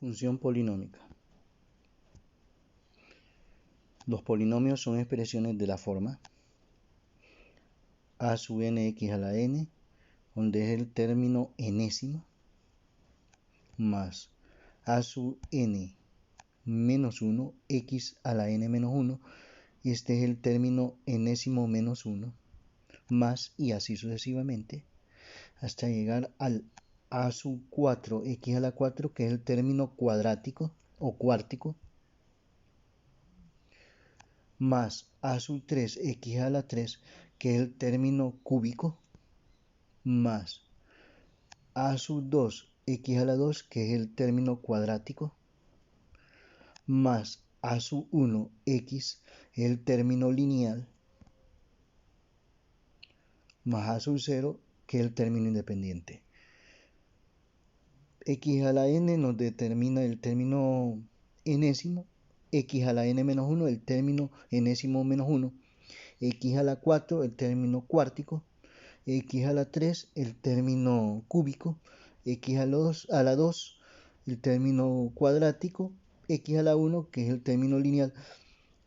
Función polinómica. Los polinomios son expresiones de la forma a sub nx a la n, donde es el término enésimo, más a sub n menos 1, x a la n menos 1, y este es el término enésimo menos 1, más y así sucesivamente, hasta llegar al a sub 4 x a la 4, que es el término cuadrático o cuártico, más a sub 3 x a la 3, que es el término cúbico, más a sub 2 x a la 2, que es el término cuadrático, más a sub 1 x, el término lineal, más a sub 0, que es el término independiente. X a la n nos determina el término enésimo, x a la n menos 1, el término enésimo menos 1, x a la 4, el término cuártico, x a la 3, el término cúbico, x a la 2, el término cuadrático, x a la 1, que es el término lineal,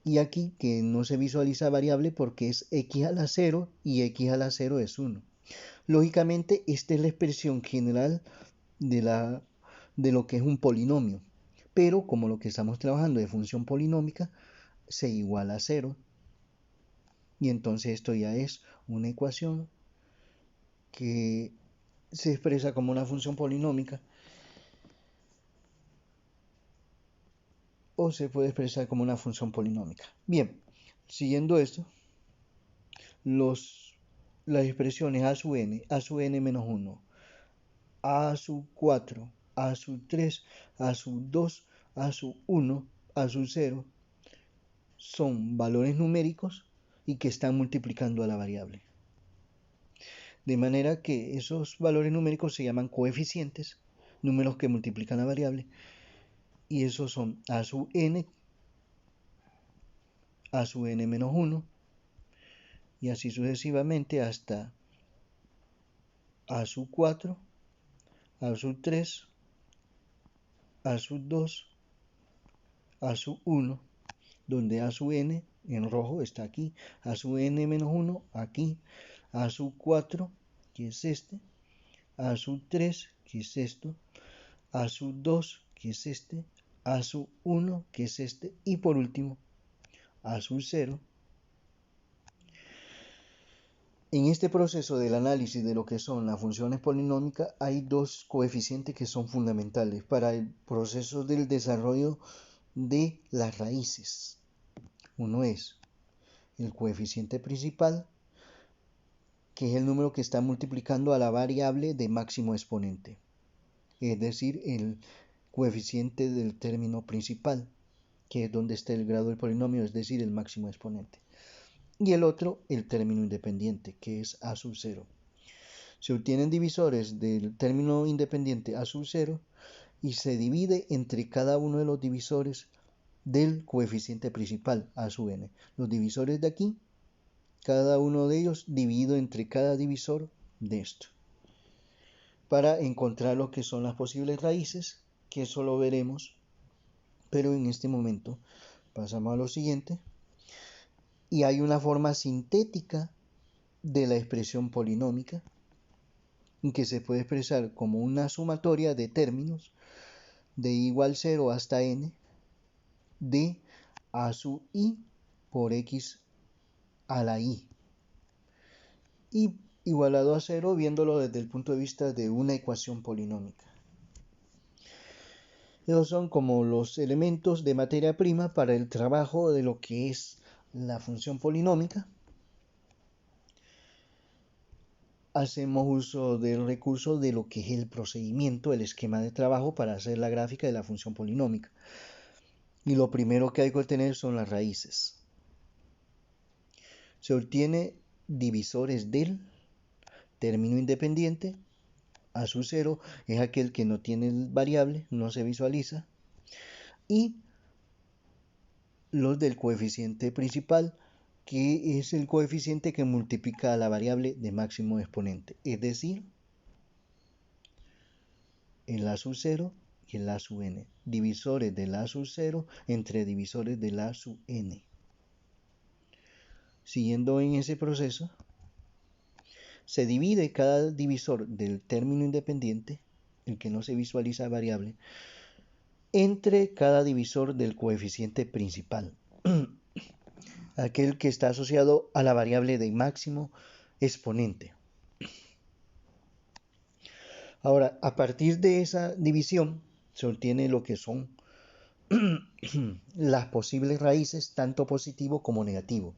y aquí que no se visualiza variable porque es x a la 0 y x a la 0 es 1. Lógicamente, esta es la expresión general de lo que es un polinomio, pero como lo que estamos trabajando de función polinómica se iguala a 0, y entonces esto ya es una ecuación que se expresa como una función polinómica, o se puede expresar como una función polinómica. Bien, siguiendo esto, las expresiones a sub n menos 1, a sub 4, a sub 3, a sub 2, a sub 1, a sub 0, son valores numéricos y que están multiplicando a la variable. De manera que esos valores numéricos se llaman coeficientes, números que multiplican la variable, y esos son a sub n, a sub n menos 1, y así sucesivamente hasta a sub 4, a sub 3, a sub 2, a sub 1, donde a sub n en rojo está aquí, a sub n menos 1 aquí, a sub 4, que es este, a sub 3, que es esto, a sub 2, que es este, a sub 1, que es este, y por último, a sub 0. En este proceso del análisis de lo que son las funciones polinómicas, hay dos coeficientes que son fundamentales para el proceso del desarrollo de las raíces. Uno es el coeficiente principal, que es el número que está multiplicando a la variable de máximo exponente, es decir, el coeficiente del término principal, que es donde está el grado del polinomio, es decir, el máximo exponente. Y el otro, el término independiente, que es a sub 0. Se obtienen divisores del término independiente a sub 0 y se divide entre cada uno de los divisores del coeficiente principal a sub n. Los divisores de aquí, cada uno de ellos dividido entre cada divisor de esto, para encontrar lo que son las posibles raíces, que eso lo veremos, pero en este momento pasamos a lo siguiente. Y hay una forma sintética de la expresión polinómica, que se puede expresar como una sumatoria de términos de igual 0 hasta n de a sub i por x a la i, y igualado a 0 viéndolo desde el punto de vista de una ecuación polinómica. Esos son como los elementos de materia prima para el trabajo de lo que es la función polinómica. Hacemos uso del recurso de lo que es el procedimiento, el esquema de trabajo para hacer la gráfica de la función polinómica. Y lo primero que hay que obtener son las raíces. Se obtiene divisores del término independiente. A sub 0 es aquel que no tiene variable, no se visualiza. Y los del coeficiente principal, que es el coeficiente que multiplica a la variable de máximo exponente, es decir, el a sub 0 y el a sub n. Divisores del a sub 0 entre divisores del a sub n. Siguiendo en ese proceso, se divide cada divisor del término independiente, el que no se visualiza variable, entre cada divisor del coeficiente principal, aquel que está asociado a la variable de máximo exponente. Ahora, a partir de esa división se obtiene lo que son las posibles raíces, tanto positivo como negativo.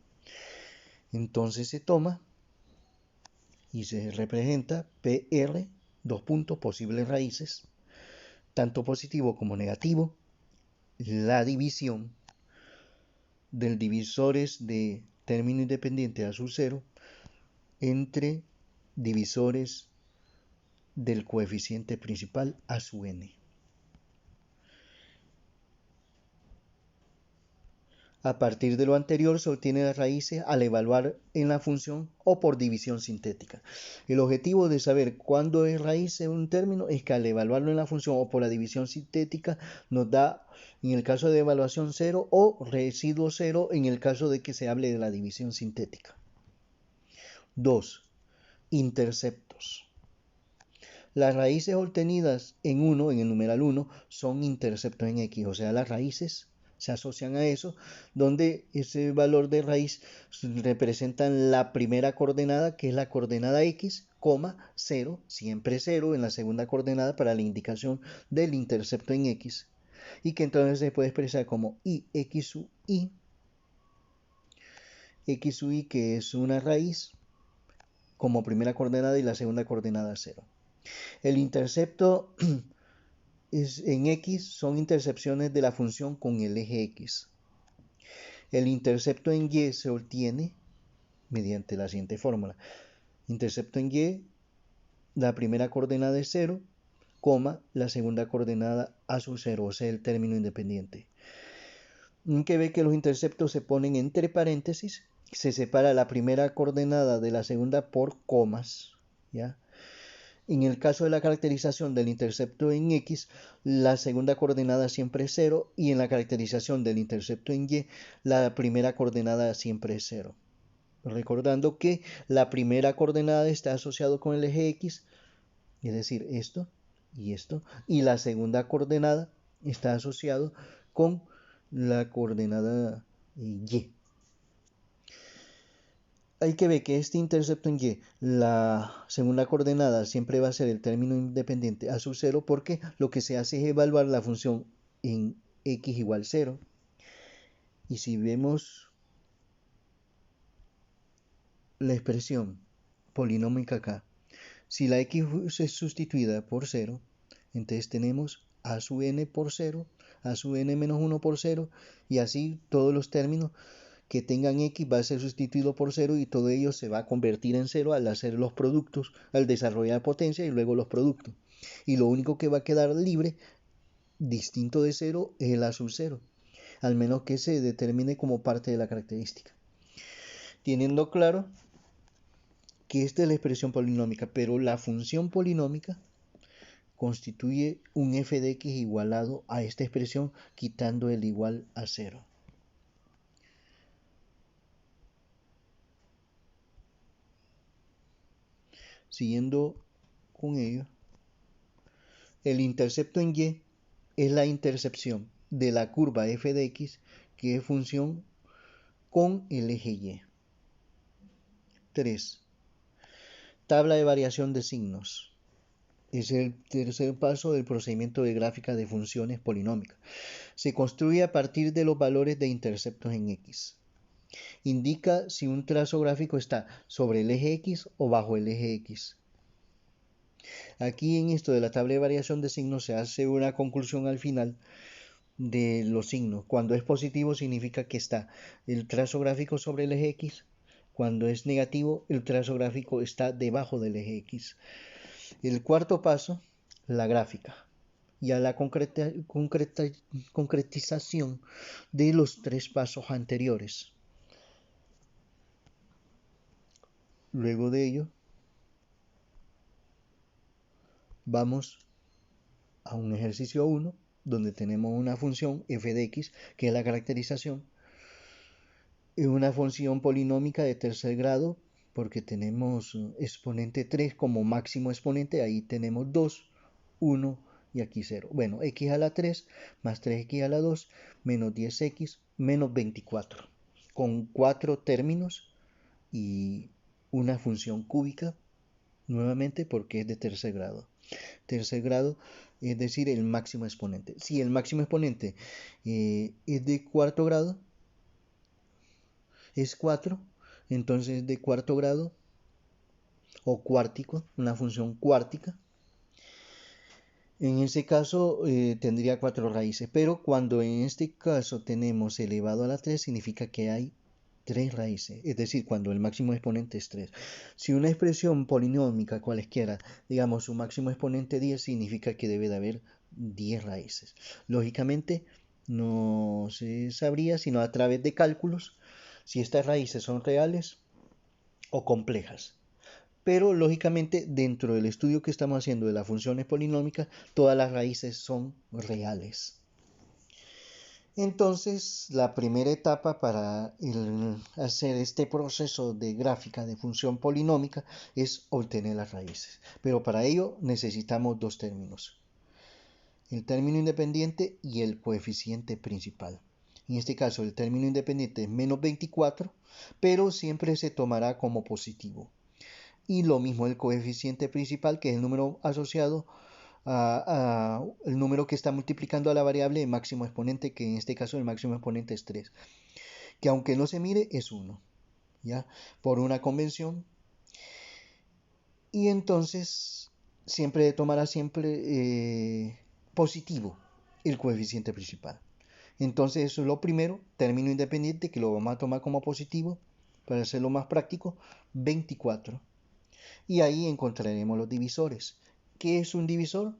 Entonces se toma y se representa PR, dos puntos, posibles raíces, tanto positivo como negativo, la división del divisores de término independiente a sub 0 entre divisores del coeficiente principal a sub n. A partir de lo anterior se obtiene las raíces al evaluar en la función o por división sintética. El objetivo de saber cuándo es raíz en un término es que al evaluarlo en la función o por la división sintética nos da, en el caso de evaluación 0 o residuo 0 en el caso de que se hable de la división sintética. 2. Interceptos. Las raíces obtenidas en 1, en el numeral 1, son interceptos en X, o sea, las raíces se asocian a eso, donde ese valor de raíz representa la primera coordenada, que es la coordenada X, 0, siempre 0 en la segunda coordenada para la indicación del intercepto en X, y que entonces se puede expresar como X sub I, que es una raíz como primera coordenada y la segunda coordenada 0. El intercepto en X son intercepciones de la función con el eje X. El intercepto en Y se obtiene mediante la siguiente fórmula. Intercepto en Y, la primera coordenada es 0, la segunda coordenada a sub 0, o sea, el término independiente. Que ve que los interceptos se ponen entre paréntesis, se separa la primera coordenada de la segunda por comas, ¿ya? En el caso de la caracterización del intercepto en X, la segunda coordenada siempre es 0 y en la caracterización del intercepto en Y, la primera coordenada siempre es 0. Recordando que la primera coordenada está asociada con el eje X, es decir, esto, y la segunda coordenada está asociada con la coordenada Y. Hay que ver que este intercepto en Y, la segunda coordenada siempre va a ser el término independiente a sub 0 porque lo que se hace es evaluar la función en X igual 0. Y si vemos la expresión polinómica acá, si la X es sustituida por 0, entonces tenemos a sub n por 0, a sub n menos 1 por 0, y así todos los términos que tengan X va a ser sustituido por 0 y todo ello se va a convertir en 0 al hacer los productos, al desarrollar potencia y luego los productos. Y lo único que va a quedar libre, distinto de 0, es el a sub 0, al menos que se determine como parte de la característica. Teniendo claro que esta es la expresión polinómica, pero la función polinómica constituye un f de x igualado a esta expresión quitando el igual a 0. Siguiendo con ello, el intercepto en Y es la intercepción de la curva f de x que es función con el eje Y. 3. Tabla de variación de signos. Es el tercer paso del procedimiento de gráfica de funciones polinómicas. Se construye a partir de los valores de interceptos en X. Indica si un trazo gráfico está sobre el eje X o bajo el eje X. Aquí en esto de la tabla de variación de signos se hace una conclusión al final de los signos. Cuando es positivo significa que está el trazo gráfico sobre el eje X. Cuando es negativo, el trazo gráfico está debajo del eje X. El cuarto paso, la gráfica. Y a la concretización de los tres pasos anteriores. Luego de ello, vamos a un ejercicio 1, donde tenemos una función f de x, que es la caracterización, y una función polinómica de tercer grado, porque tenemos exponente 3 como máximo exponente, ahí tenemos 2, 1 y aquí 0. Bueno, x a la 3 más 3x a la 2 menos 10x menos 24, con 4 términos y una función cúbica, nuevamente porque es de tercer grado. Tercer grado, es decir, el máximo exponente. Si el máximo exponente es de cuarto grado, es 4, entonces de cuarto grado o cuártico, una función cuártica. En ese caso tendría 4 raíces, pero cuando en este caso tenemos elevado a la 3 significa que hay 3 raíces, es decir, cuando el máximo exponente es 3. Si una expresión polinómica cualesquiera, digamos su máximo exponente 10, significa que debe de haber 10 raíces. Lógicamente no se sabría sino a través de cálculos si estas raíces son reales o complejas. Pero lógicamente dentro del estudio que estamos haciendo de las funciones polinómicas, todas las raíces son reales. Entonces, la primera etapa para hacer este proceso de gráfica de función polinómica es obtener las raíces. Pero para ello necesitamos dos términos: el término independiente y el coeficiente principal. En este caso, el término independiente es menos 24, pero siempre se tomará como positivo. Y lo mismo el coeficiente principal, que es el número asociado a el número que está multiplicando a la variable de máximo exponente, que en este caso el máximo exponente es 3, que aunque no se mire es 1, ¿ya? Por una convención. Y entonces siempre tomará positivo el coeficiente principal. Entonces eso es lo primero, término independiente, que lo vamos a tomar como positivo para hacerlo más práctico, 24. Y ahí encontraremos los divisores. ¿Qué es un divisor?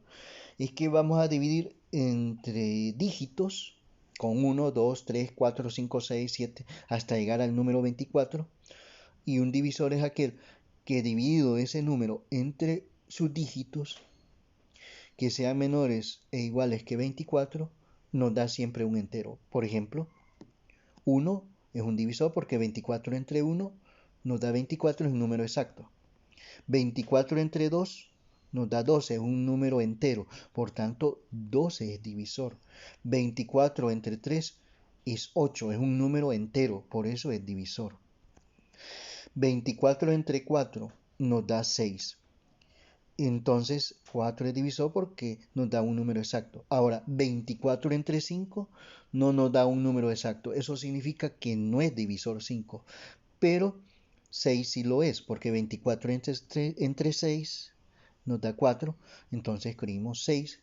Es que vamos a dividir entre dígitos con 1, 2, 3, 4, 5, 6, 7 hasta llegar al número 24. Y un divisor es aquel que dividido ese número entre sus dígitos que sean menores e iguales que 24 nos da siempre un entero. Por ejemplo, 1 es un divisor porque 24 entre 1 nos da 24, es un número exacto. 24 entre 2 nos da 12, es un número entero, por tanto 12 es divisor. 24 entre 3 es 8, es un número entero, por eso es divisor. 24 entre 4 nos da 6. Entonces 4 es divisor porque nos da un número exacto. Ahora, 24 entre 5 no nos da un número exacto. Eso significa que no es divisor 5. Pero 6 sí lo es, porque 24 entre 6 nos da 4. Entonces escribimos 6,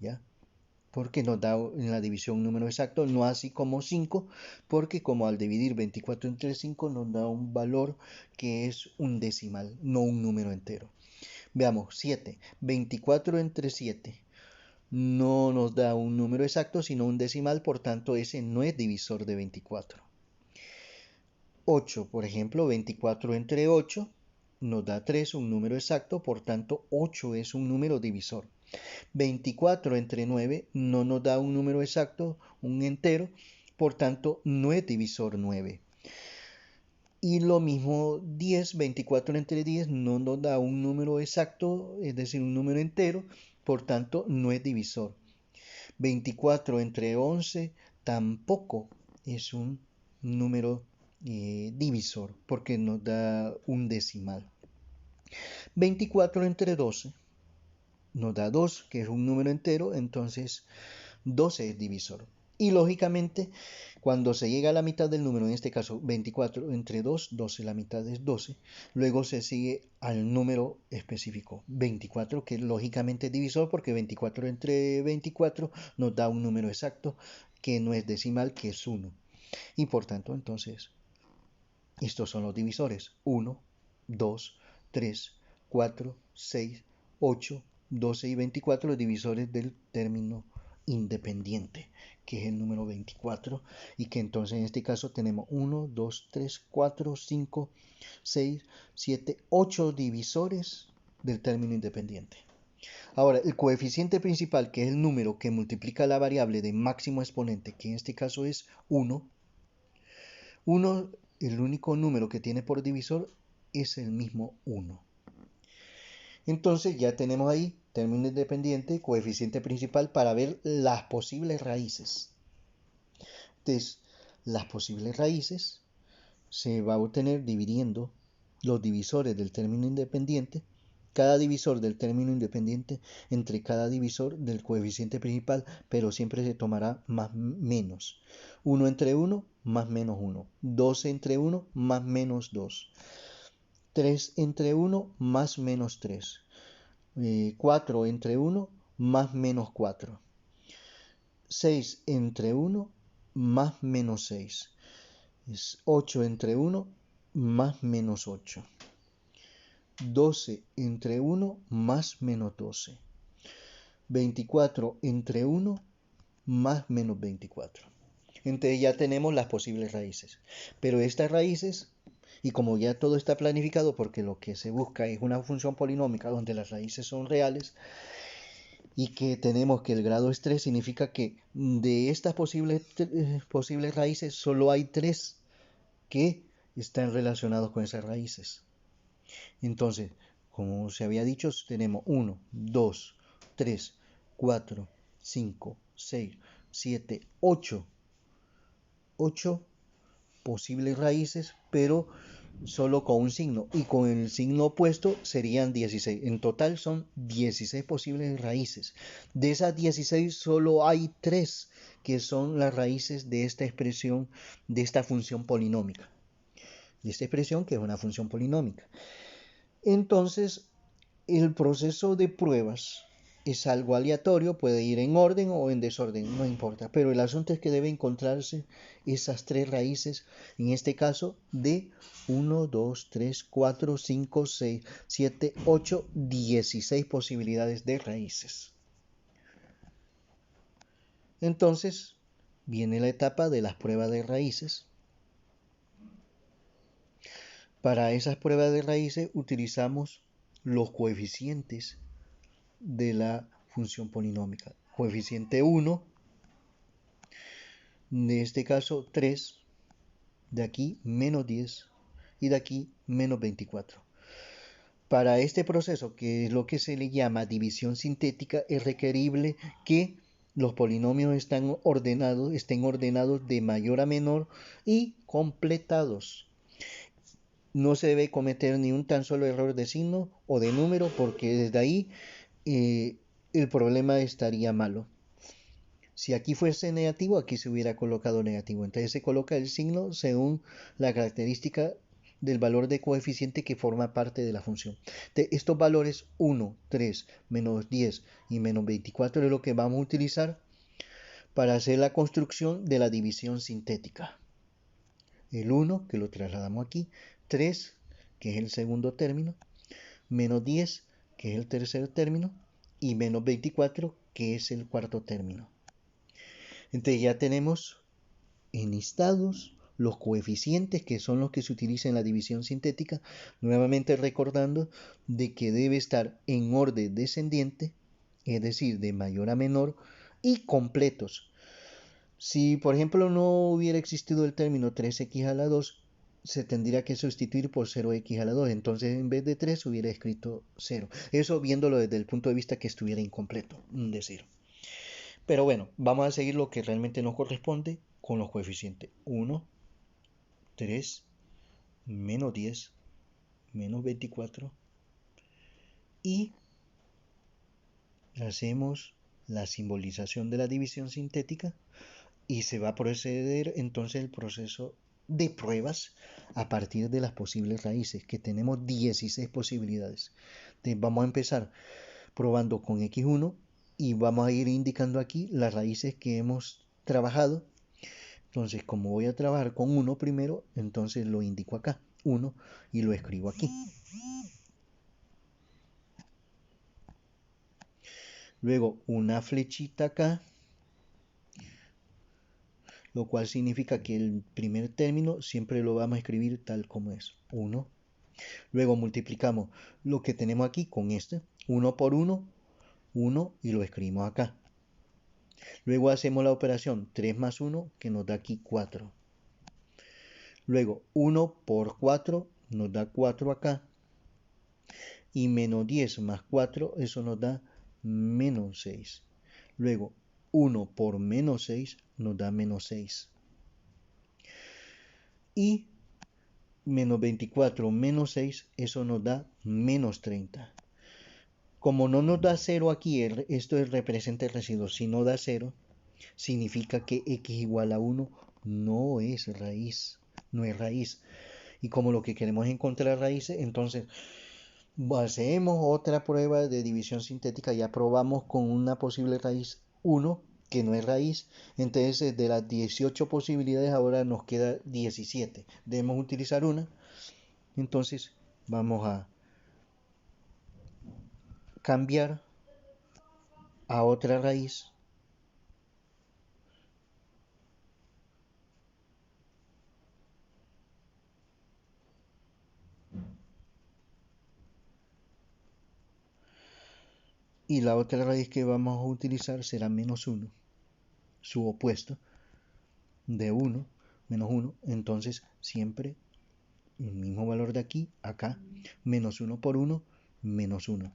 ¿ya? Porque nos da en la división un número exacto, no así como 5, porque como al dividir 24 entre 5 nos da un valor que es un decimal, no un número entero. Veamos, 7. 24 entre 7 no nos da un número exacto, sino un decimal, por tanto ese no es divisor de 24. 8, por ejemplo, 24 entre 8 nos da 3, un número exacto, por tanto 8 es un número divisor. 24 entre 9 no nos da un número exacto, un entero, por tanto no es divisor 9. Y lo mismo 10, 24 entre 10 no nos da un número exacto, es decir, un número entero, por tanto no es divisor. 24 entre 11 tampoco es un número divisor, porque nos da un decimal. 24 entre 12 nos da 2, que es un número entero, entonces 12 es divisor. Y lógicamente, cuando se llega a la mitad del número, en este caso 24 entre 2, 12, la mitad es 12, luego se sigue al número específico, 24, que lógicamente es divisor porque 24 entre 24 nos da un número exacto, que no es decimal, que es 1. Y por tanto, entonces, estos son los divisores: 1, 2, 3, 4, 6, 8, 12 y 24, los divisores del término independiente, que es el número 24, y que entonces en este caso tenemos 1, 2, 3, 4, 5, 6, 7, 8 divisores del término independiente. Ahora, el coeficiente principal, que es el número que multiplica la variable de máximo exponente, que en este caso es 1, 1, el único número que tiene por divisor es el mismo 1. Entonces ya tenemos ahí término independiente, coeficiente principal para ver las posibles raíces. Entonces, las posibles raíces se va a obtener dividiendo los divisores del término independiente, cada divisor del término independiente entre cada divisor del coeficiente principal, pero siempre se tomará más menos. 1 entre 1 más menos 1, 2 entre 1 más menos 2, 3 entre 1 más menos 3, 4 entre 1 más menos 4, 6 entre 1 más menos 6, es 8 entre 1 más menos 8, 12 entre 1 más menos 12, 24 entre 1 más menos 24. Entonces ya tenemos las posibles raíces. Pero estas raíces, y como ya todo está planificado porque lo que se busca es una función polinómica donde las raíces son reales, y que tenemos que el grado es 3, significa que de estas posibles raíces solo hay 3 que están relacionados con esas raíces. Entonces, como se había dicho, tenemos 1, 2, 3, 4, 5, 6, 7, 8 posibles raíces, pero solo con un signo, y con el signo opuesto serían 16. En total son 16 posibles raíces. De esas 16 solo hay 3 que son las raíces de esta expresión, de esta función polinómica. De esta expresión que es una función polinómica. Entonces, el proceso de pruebas es algo aleatorio, puede ir en orden o en desorden, no importa, pero el asunto es que debe encontrarse esas 3 raíces, en este caso de 1, 2, 3, 4, 5, 6, 7, 8, 16 posibilidades de raíces. Entonces, viene la etapa de las pruebas de raíces. Para esas pruebas de raíces utilizamos los coeficientes de la función polinómica. Coeficiente 1, de este caso 3, de aquí menos 10 y de aquí menos 24. Para este proceso, que es lo que se le llama división sintética, es requerible que los polinomios estén ordenados de mayor a menor y completados. No se debe cometer ni un tan solo error de signo o de número, porque desde ahí el problema estaría malo. Si aquí fuese negativo, aquí se hubiera colocado negativo. Entonces se coloca el signo según la característica del valor de coeficiente que forma parte de la función. De estos valores 1, 3, menos 10 y menos 24 es lo que vamos a utilizar para hacer la construcción de la división sintética. El 1, que lo trasladamos aquí, 3, que es el segundo término, menos 10, que es el tercer término, y menos 24, que es el cuarto término. Entonces ya tenemos enlistados los coeficientes, que son los que se utilizan en la división sintética, nuevamente recordando de que debe estar en orden descendiente, es decir, de mayor a menor, y completos. Si por ejemplo no hubiera existido el término 3x a la 2, se tendría que sustituir por 0x a la 2, entonces en vez de 3 hubiera escrito 0. Eso viéndolo desde el punto de vista que estuviera incompleto, decir. Pero bueno, vamos a seguir lo que realmente nos corresponde con los coeficientes 1, 3, menos 10, menos 24 y hacemos la simbolización de la división sintética y se va a proceder entonces el proceso de pruebas a partir de las posibles raíces, que tenemos 16 posibilidades. Entonces vamos a empezar probando con x1 y vamos a ir indicando aquí las raíces que hemos trabajado. Entonces, como voy a trabajar con 1 primero, entonces lo indico acá, 1, y lo escribo aquí. Luego una flechita acá, lo cual significa que el primer término siempre lo vamos a escribir tal como es, 1. Luego multiplicamos lo que tenemos aquí con este, 1 por 1, 1 y lo escribimos acá. Luego hacemos la operación 3 más 1 que nos da aquí 4. Luego 1 por 4 nos da 4 acá. Y menos 10 más 4, eso nos da menos 6. Luego 1 por menos 6 nos da menos 6. Y menos 24 menos 6, eso nos da menos 30. Como no nos da 0 aquí, esto representa el residuo. Si no da 0, significa que x igual a 1 no es raíz. No es raíz. Y como lo que queremos es encontrar raíces, entonces hacemos otra prueba de división sintética. Ya probamos con una posible raíz 1, que no es raíz. Entonces de las 18 posibilidades ahora nos queda 17. Debemos utilizar una. Entonces vamos a cambiar a otra raíz. Y la otra raíz que vamos a utilizar será menos 1, su opuesto de 1, menos 1. Entonces siempre el mismo valor de aquí, acá, menos 1 por 1, menos 1.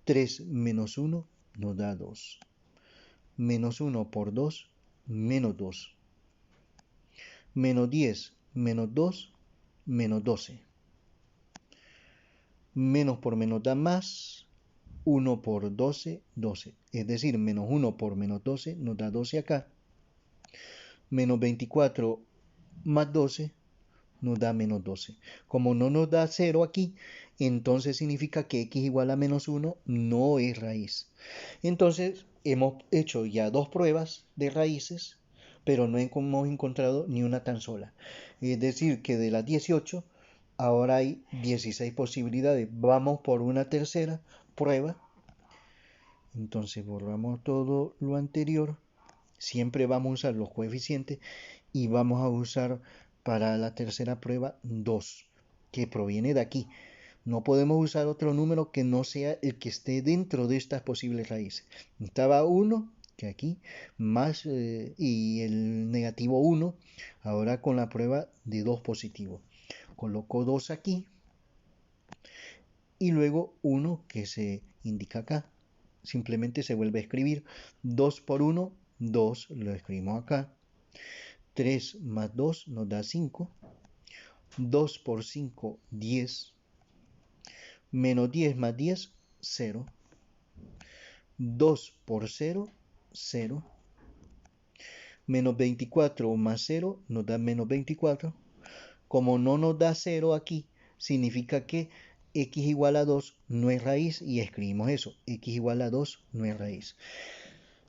3 menos 1 nos da 2. Menos 1 por 2, menos 2. Menos 10 menos 2, menos 12. Menos por menos da más. 1 por 12, 12. Es decir, menos 1 por menos 12 nos da 12 acá. Menos 24 más 12 nos da menos 12. Como no nos da 0 aquí, entonces significa que x igual a menos 1 no es raíz. Entonces hemos hecho ya dos pruebas de raíces, pero no hemos encontrado ni una tan sola. Es decir, que de las 18, ahora hay 16 posibilidades. Vamos por una tercera prueba. Entonces borramos todo lo anterior. Siempre vamos a usar los coeficientes y vamos a usar para la tercera prueba 2, que proviene de aquí. No podemos usar otro número que no sea el que esté dentro de estas posibles raíces. Estaba 1, que aquí, más y el negativo 1, ahora con la prueba de 2 positivo. Coloco 2 aquí y luego 1 que se indica acá. Simplemente se vuelve a escribir 2 por 1, 2, lo escribimos acá. 3 más 2 nos da 5. 2 por 5, 10. Menos 10 más 10, 0. 2 por 0, 0. Menos 24 más 0 nos da menos 24. Como no nos da 0 aquí, significa que x igual a 2 no es raíz y escribimos eso. X igual a 2 no es raíz.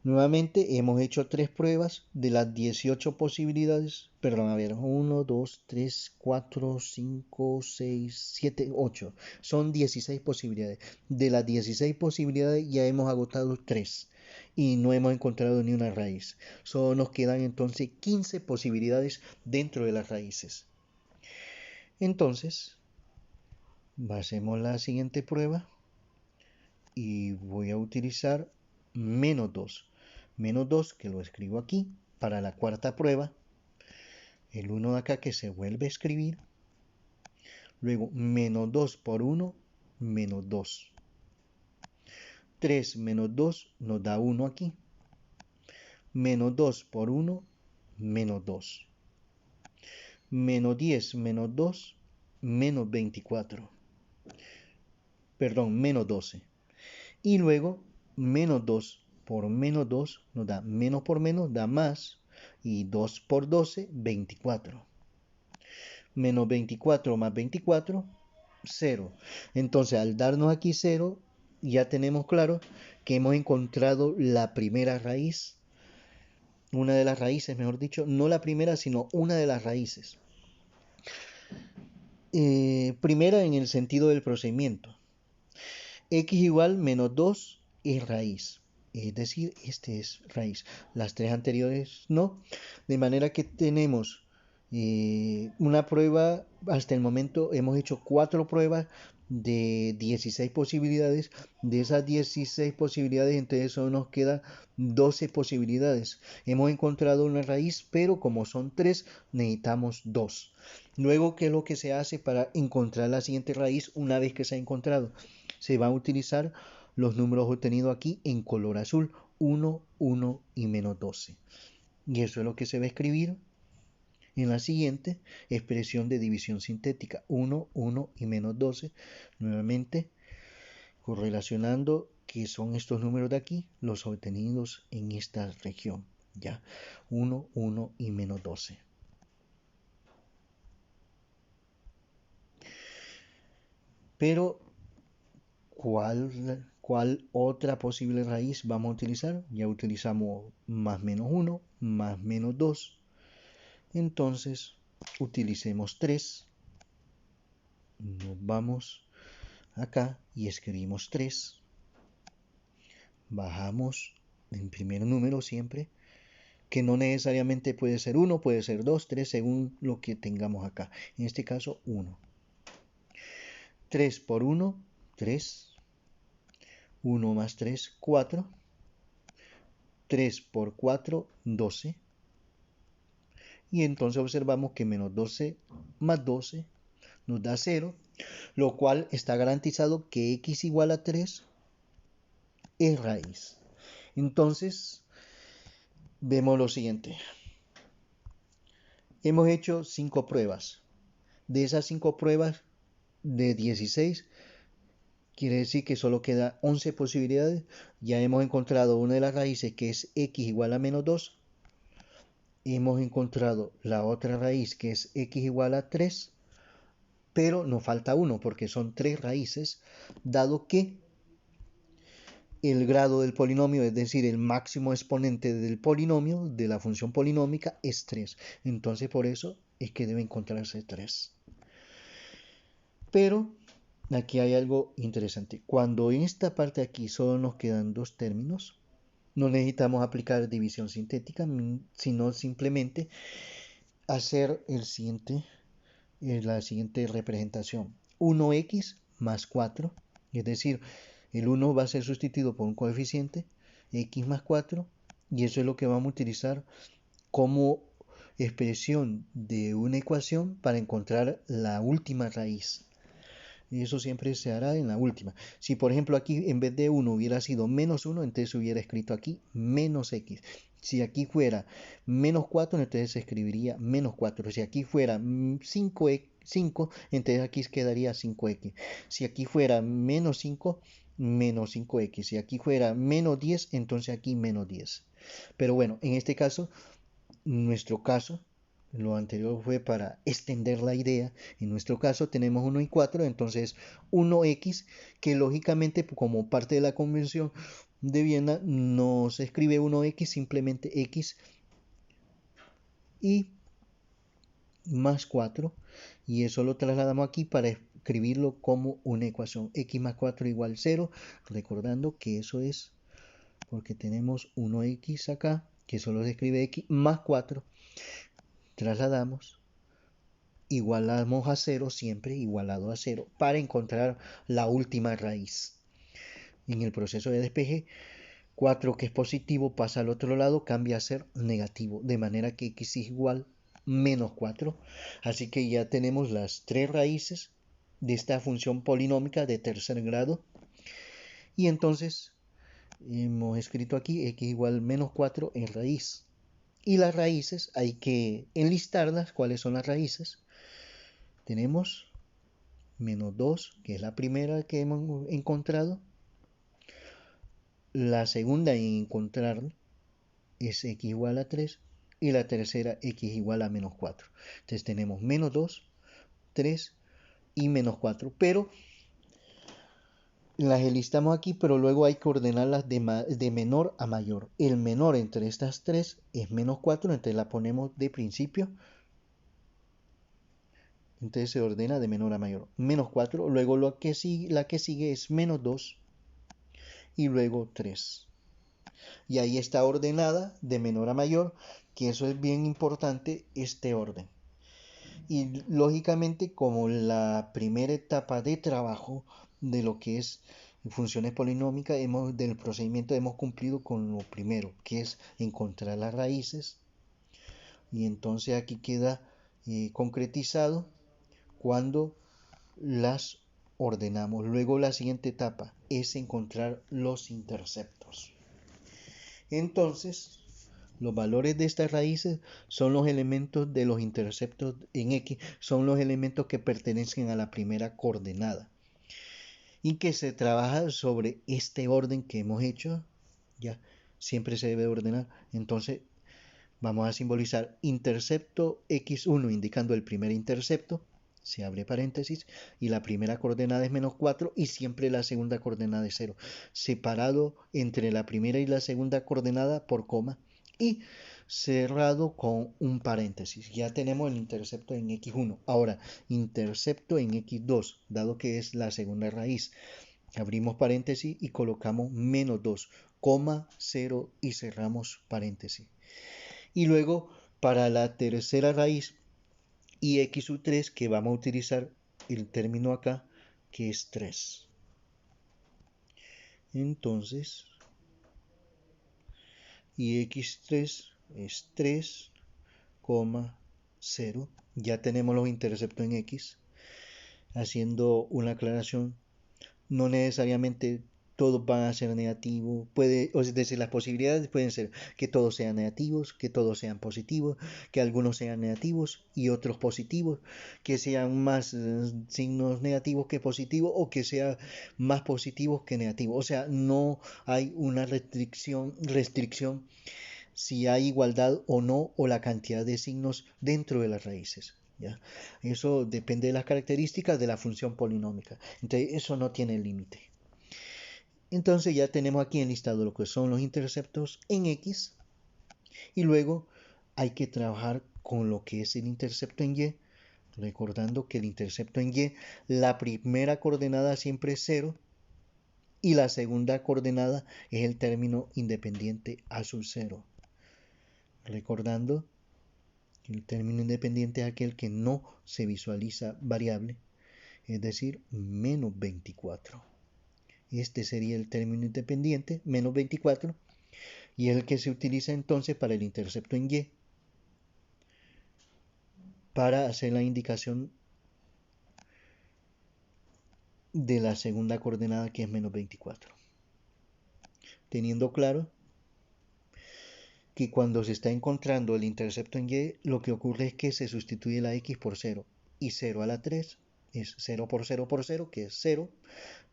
Nuevamente hemos hecho 3 pruebas de las 18 posibilidades. Perdón, a ver, 1, 2, 3, 4, 5, 6, 7, 8. Son 16 posibilidades. De las 16 posibilidades ya hemos agotado 3 y no hemos encontrado ni una raíz. Solo nos quedan entonces 15 posibilidades dentro de las raíces. Entonces, hacemos la siguiente prueba y voy a utilizar menos 2. Menos 2, que lo escribo aquí, para la cuarta prueba. El 1 de acá que se vuelve a escribir. Luego, menos 2 por 1, menos 2. 3 menos 2 nos da 1 aquí. Menos 2 por 1, menos 2. Menos 10 menos 2, menos 24. Perdón, menos 12. Y luego, menos 2 por menos 2 nos da menos por menos, da más. Y 2 por 12, 24. Menos 24 más 24, 0. Entonces, al darnos aquí 0, ya tenemos claro que hemos encontrado la primera raíz. Una de las raíces, mejor dicho, no la primera, sino una de las raíces. Primera en el sentido del procedimiento. X igual menos 2 es raíz. Es decir, este es raíz. Las tres anteriores no. De manera que tenemos Una prueba, hasta el momento hemos hecho 4 pruebas de 16 posibilidades. De esas 16 posibilidades, entonces solo nos queda 12 posibilidades. Hemos encontrado una raíz, pero como son 3, necesitamos 2. Luego, ¿qué es lo que se hace para encontrar la siguiente raíz una vez que se ha encontrado? Se va a utilizar los números obtenidos aquí en color azul, 1, 1 y menos 12. Y eso es lo que se va a escribir en la siguiente expresión de división sintética, 1, 1 y menos 12, nuevamente correlacionando que son estos números de aquí, los obtenidos en esta región, ya, 1, 1 y menos 12. Pero, ¿cuál otra posible raíz vamos a utilizar? Ya utilizamos más menos 1, más menos 2, entonces utilicemos 3, nos vamos acá y escribimos 3, bajamos el primer número siempre, que no necesariamente puede ser 1, puede ser 2, 3, según lo que tengamos acá. En este caso, 1. 3 por 1, 3. 1 más 3, 4. 3 por 4, 12. Y entonces observamos que menos 12 más 12 nos da 0, lo cual está garantizado que x igual a 3 es raíz. Entonces, vemos lo siguiente. Hemos hecho 5 pruebas. De esas 5 pruebas, de 16, quiere decir que solo queda 11 posibilidades. Ya hemos encontrado una de las raíces, que es x igual a menos 2. Hemos encontrado la otra raíz, que es x igual a 3. Pero nos falta 1 porque son 3 raíces, dado que el grado del polinomio, es decir, el máximo exponente del polinomio, de la función polinómica, es 3. Entonces por eso es que debe encontrarse 3. Pero aquí hay algo interesante. Cuando en esta parte aquí solo nos quedan 2 términos, no necesitamos aplicar división sintética, sino simplemente hacer la siguiente representación. 1x más 4, es decir, el 1 va a ser sustituido por un coeficiente, x más 4, y eso es lo que vamos a utilizar como expresión de una ecuación para encontrar la última raíz. Y eso siempre se hará en la última. Si por ejemplo aquí en vez de 1 hubiera sido menos 1, entonces hubiera escrito aquí menos x. Si aquí fuera menos 4, entonces se escribiría menos 4. Si aquí fuera 5, entonces aquí quedaría 5x. Si aquí fuera menos 5, menos 5x. Si aquí fuera menos 10, entonces aquí menos 10. Pero bueno, en este caso, nuestro caso, lo anterior fue para extender la idea. En nuestro caso tenemos 1 y 4, entonces 1x, que lógicamente como parte de la convención de Viena no se escribe 1x, simplemente x y más 4, y eso lo trasladamos aquí para escribirlo como una ecuación. X más 4 igual 0, recordando que eso es porque tenemos 1x acá, que solo se escribe x más 4. Trasladamos, igualamos a 0, siempre igualado a 0, para encontrar la última raíz. En el proceso de despeje, 4 que es positivo pasa al otro lado, cambia a ser negativo, de manera que x es igual menos 4. Así que ya tenemos las 3 raíces de esta función polinómica de tercer grado. Y entonces hemos escrito aquí x igual menos 4 en raíz. Y las raíces hay que enlistarlas. ¿Cuáles son las raíces? Tenemos menos 2, que es la primera que hemos encontrado. La segunda en encontrar es x igual a 3. Y la tercera x igual a menos 4. Entonces tenemos menos 2, 3 y menos 4. Pero las enlistamos aquí, pero luego hay que ordenarlas de menor a mayor. El menor entre estas tres es menos 4, entonces la ponemos de principio. Entonces se ordena de menor a mayor. Menos 4, luego la que sigue es menos 2 y luego 3. Y ahí está ordenada de menor a mayor, que eso es bien importante, este orden. Y lógicamente, como la primera etapa de trabajo de lo que es funciones polinómicas, del procedimiento hemos cumplido con lo primero, que es encontrar las raíces. Y entonces aquí queda concretizado cuando las ordenamos. Luego la siguiente etapa es encontrar los interceptos. Entonces, los valores de estas raíces son los elementos de los interceptos en X, son los elementos que pertenecen a la primera coordenada y que se trabaja sobre este orden que hemos hecho. Ya siempre se debe ordenar. Entonces, vamos a simbolizar intercepto x1 indicando el primer intercepto, se abre paréntesis, y la primera coordenada es -4 y siempre la segunda coordenada es 0, separado entre la primera y la segunda coordenada por coma y cerrado con un paréntesis. Ya tenemos el intercepto en x1. Ahora, intercepto en x2, dado que es la segunda raíz. Abrimos paréntesis y colocamos -2, coma 0 y cerramos paréntesis. Y luego para la tercera raíz y x3 que vamos a utilizar el término acá que es 3. Entonces, y x3 es 3,0. Ya tenemos los interceptos en x. Haciendo una aclaración, no necesariamente todos van a ser negativos. Es decir, las posibilidades pueden ser que todos sean negativos, que todos sean positivos, que algunos sean negativos y otros positivos, que sean más signos negativos que positivos o que sean más positivos que negativos. O sea, no hay una restricción si hay igualdad o no o la cantidad de signos dentro de las raíces. ¿Ya? Eso depende de las características de la función polinómica. Entonces, eso no tiene límite. Entonces ya tenemos aquí enlistado lo que son los interceptos en X y luego hay que trabajar con lo que es el intercepto en Y, recordando que el intercepto en Y, la primera coordenada siempre es 0 y la segunda coordenada es el término independiente a sub 0. Recordando que el término independiente es aquel que no se visualiza variable, es decir, -24. Este sería el término independiente, -24, y es el que se utiliza entonces para el intercepto en Y, para hacer la indicación de la segunda coordenada que es -24. Teniendo claro que cuando se está encontrando el intercepto en Y, lo que ocurre es que se sustituye la X por 0, y 0 a la 3 es 0 por 0 por 0, que es 0,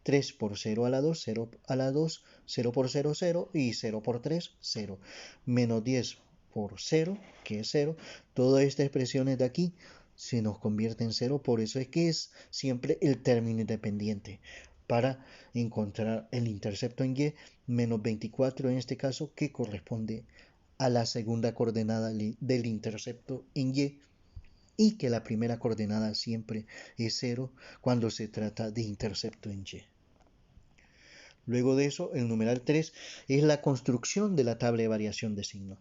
3 por 0 a la 2, 0 a la 2, 0 por 0, 0, y 0 por 3, 0. Menos 10 por 0, que es 0. Todas estas expresiones de aquí se nos convierte en 0, por eso es que es siempre el término independiente. Para encontrar el intercepto en Y, -24 en este caso, que corresponde a la segunda coordenada del intercepto en y que la primera coordenada siempre es 0 cuando se trata de intercepto en Y. Luego de eso, el numeral 3 es la construcción de la tabla de variación de signo.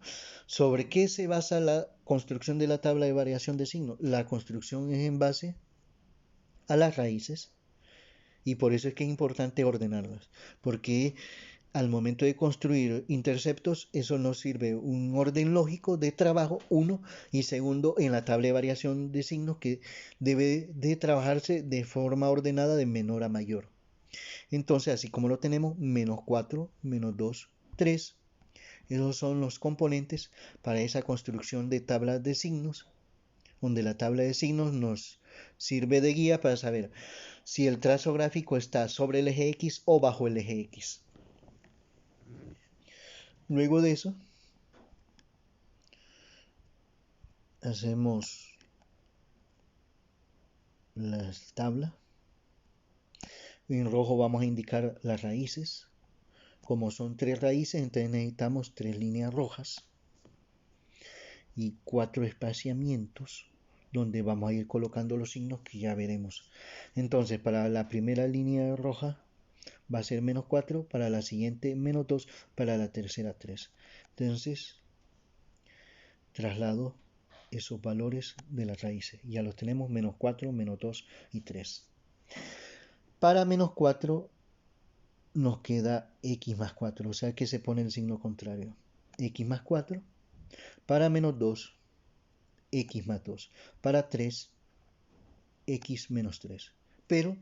¿Sobre qué se basa la construcción de la tabla de variación de signo? La construcción es en base a las raíces y por eso es que es importante ordenarlas, porque al momento de construir interceptos, eso nos sirve un orden lógico de trabajo, uno, y segundo, en la tabla de variación de signos que debe de trabajarse de forma ordenada de menor a mayor. Entonces, así como lo tenemos, -4, -2, 3, esos son los componentes para esa construcción de tablas de signos, donde la tabla de signos nos sirve de guía para saber si el trazo gráfico está sobre el eje X o bajo el eje X. Luego de eso, hacemos la tabla. En rojo vamos a indicar las raíces. Como son 3 raíces, entonces necesitamos 3 líneas rojas y 4 espaciamientos donde vamos a ir colocando los signos que ya veremos. Entonces, para la primera línea roja va a ser -4, para la siguiente -2, para la tercera 3. Entonces, traslado esos valores de las raíces. Ya los tenemos, menos 4, menos 2 y 3. Para menos 4 nos queda x más 4, o sea que se pone el signo contrario. X más 4. Para menos 2, x más 2. Para 3, x menos 3. Pero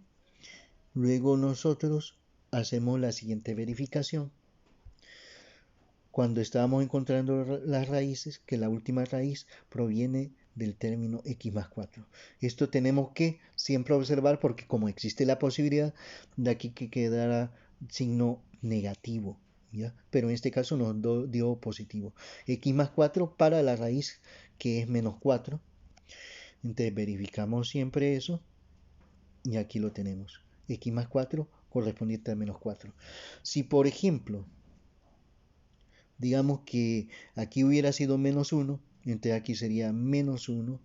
luego nosotros hacemos la siguiente verificación. Cuando estábamos encontrando las raíces, que la última raíz proviene del término x más 4. Esto tenemos que siempre observar porque como existe la posibilidad de aquí que quedara signo negativo, ¿ya? Pero en este caso nos dio positivo. X más 4 para la raíz que es menos 4. Entonces verificamos siempre eso y aquí lo tenemos. X más 4 correspondiente a menos 4. Si por ejemplo digamos que aquí hubiera sido menos 1, entonces aquí sería menos 1.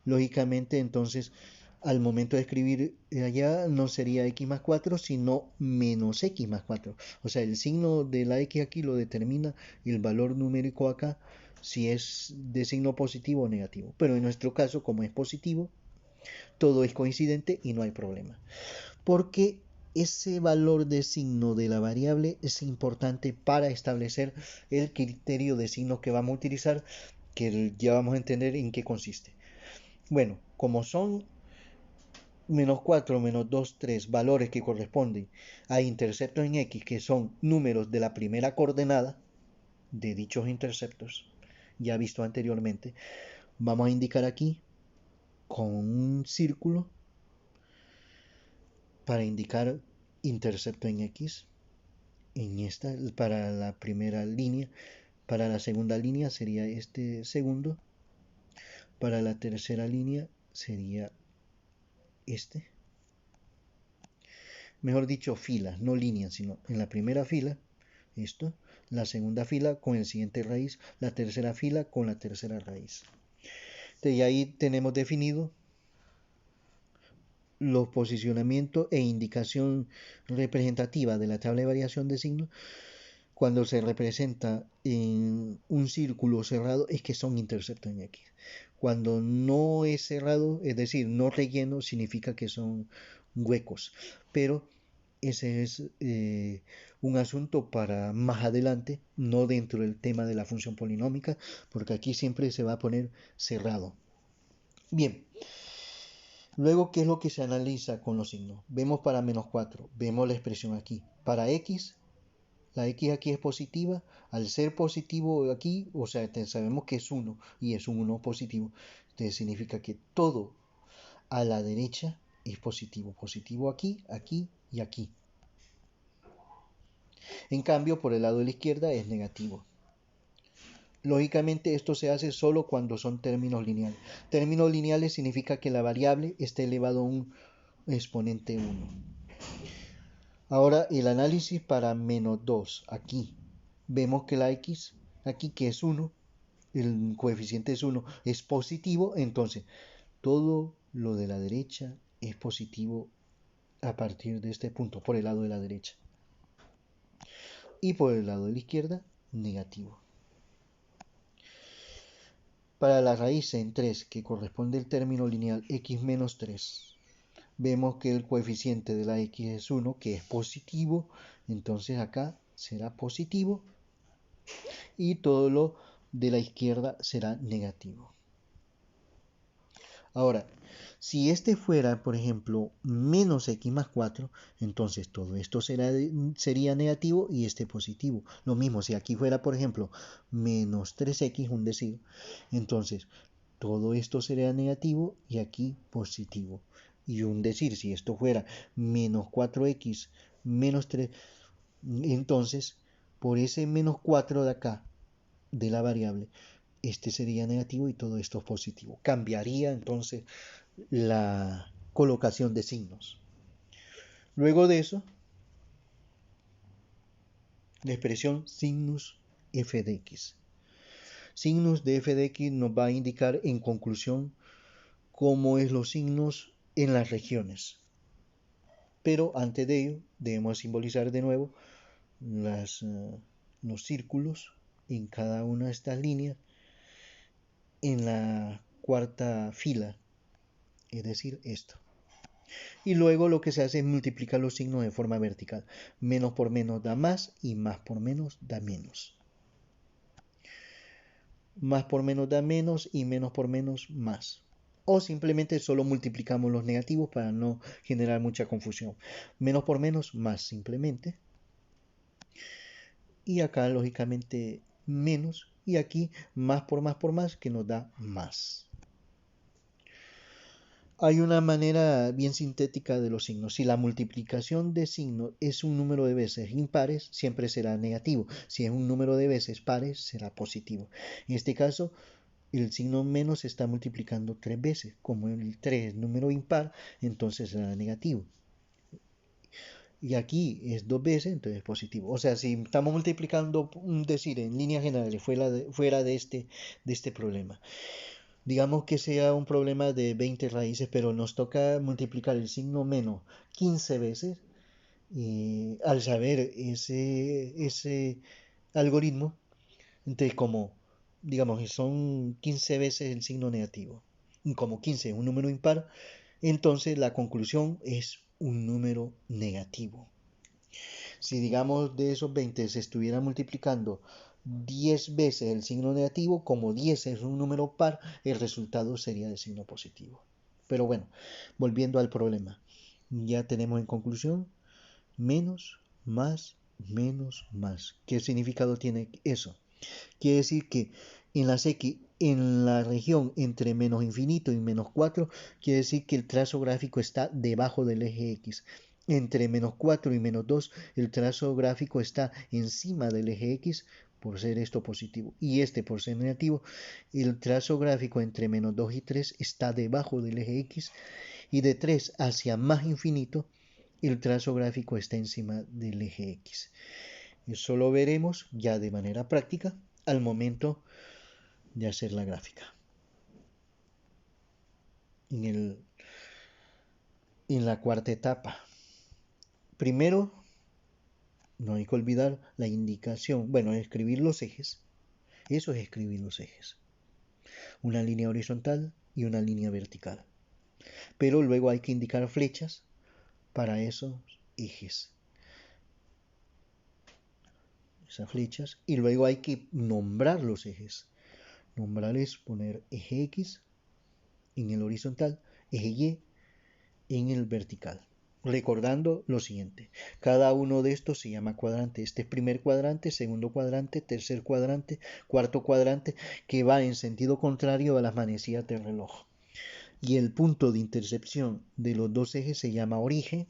Lógicamente, entonces, al momento de escribir allá no sería x más 4, sino menos x más 4. O sea, el signo de la x aquí lo determina el valor numérico acá, si es de signo positivo o negativo. Pero en nuestro caso, como es positivo, todo es coincidente y no hay problema. Porque ese valor de signo de la variable es importante para establecer el criterio de signos que vamos a utilizar, que ya vamos a entender en qué consiste. Bueno, como son menos 4, menos 2, 3 valores que corresponden a interceptos en X, que son números de la primera coordenada de dichos interceptos, ya visto anteriormente, vamos a indicar aquí con un círculo para indicar intercepto en X. En esta, para la primera línea, para la segunda línea sería este segundo, para la tercera línea sería este. Mejor dicho, filas, no líneas, sino en la primera fila, esto, la segunda fila con el siguiente raíz, la tercera fila con la tercera raíz. Y ahí tenemos definido los posicionamientos e indicación representativa de la tabla de variación de signos. Cuando se representa en un círculo cerrado es que son interceptos en X. Cuando no es cerrado, es decir, no relleno, significa que son huecos. Pero ese es un asunto para más adelante, no dentro del tema de la función polinómica, porque aquí siempre se va a poner cerrado. Bien, luego, ¿qué es lo que se analiza con los signos? Vemos para menos 4, vemos la expresión aquí. Para x, la x aquí es positiva. Al ser positivo aquí, o sea, sabemos que es 1 y es un 1 positivo. Entonces significa que todo a la derecha es positivo. Positivo aquí, aquí y aquí. En cambio, por el lado de la izquierda es negativo. Lógicamente esto se hace solo cuando son términos lineales. Términos lineales significa que la variable está elevado a un exponente 1. Ahora el análisis para menos 2. Aquí vemos que la x, aquí que es 1, el coeficiente es 1, es positivo. Entonces todo lo de la derecha es positivo a partir de este punto, por el lado de la derecha. Y por el lado de la izquierda, negativo. Para la raíz en 3, que corresponde al término lineal x menos 3, vemos que el coeficiente de la x es 1, que es positivo. Entonces acá será positivo y todo lo de la izquierda será negativo. Ahora, si este fuera, por ejemplo, menos x más 4, entonces todo esto sería negativo y este positivo. Lo mismo, si aquí fuera, por ejemplo, menos 3x, un decir, entonces todo esto sería negativo y aquí positivo. Y un decir, si esto fuera menos 4x menos 3, entonces por ese menos 4 de acá, de la variable, este sería negativo y todo esto es positivo. Cambiaría entonces la colocación de signos. Luego de eso, la expresión sinus f de x. Sinus de f de x nos va a indicar en conclusión cómo es los signos en las regiones. Pero antes de ello, debemos simbolizar de nuevo los círculos en cada una de estas líneas en la cuarta fila, es decir, esto. Y luego lo que se hace es multiplicar los signos de forma vertical. Menos por menos da más y más por menos da menos. Más por menos da menos y menos por menos más. O simplemente solo multiplicamos los negativos para no generar mucha confusión. Menos por menos, más simplemente. Y acá lógicamente menos. Y aquí más por más que nos da más. Hay una manera bien sintética de los signos. Si la multiplicación de signos es un número de veces impares, siempre será negativo. Si es un número de veces pares, será positivo. En este caso, el signo menos se está multiplicando 3 veces. Como el 3 es número impar, entonces será negativo. Y aquí es 2 veces, entonces es positivo. O sea, si estamos multiplicando, decir, en líneas generales, fuera de este problema. Digamos que sea un problema de 20 raíces, pero nos toca multiplicar el signo menos 15 veces. Y al saber ese algoritmo, entonces como, digamos que son 15 veces el signo negativo, y como 15 es un número impar, entonces la conclusión es un número negativo. Si digamos de esos 20 se estuviera multiplicando 10 veces el signo negativo, como 10 es un número par, el resultado sería de signo positivo. Pero bueno, volviendo al problema, ya tenemos en conclusión menos, más, menos, más. ¿Qué significado tiene eso? Quiere decir que en las X, en la región entre menos infinito y menos 4, quiere decir que el trazo gráfico está debajo del eje X. Entre menos 4 y menos 2, el trazo gráfico está encima del eje X, por ser esto positivo, y este por ser negativo. El trazo gráfico entre menos 2 y 3 está debajo del eje X, y de 3 hacia más infinito, el trazo gráfico está encima del eje X. Eso lo veremos ya de manera práctica al momento de hacer la gráfica. En la cuarta etapa. Primero, no hay que olvidar la indicación, bueno, escribir los ejes. Eso es escribir los ejes. Una línea horizontal y una línea vertical. Pero luego hay que indicar flechas para esos ejes. Esas flechas. Y luego hay que nombrar los ejes. Nombrar es poner eje X en el horizontal, eje Y en el vertical. Recordando lo siguiente, cada uno de estos se llama cuadrante. Este es primer cuadrante, segundo cuadrante, tercer cuadrante, cuarto cuadrante, que va en sentido contrario a las manecillas del reloj. Y el punto de intersección de los dos ejes se llama origen,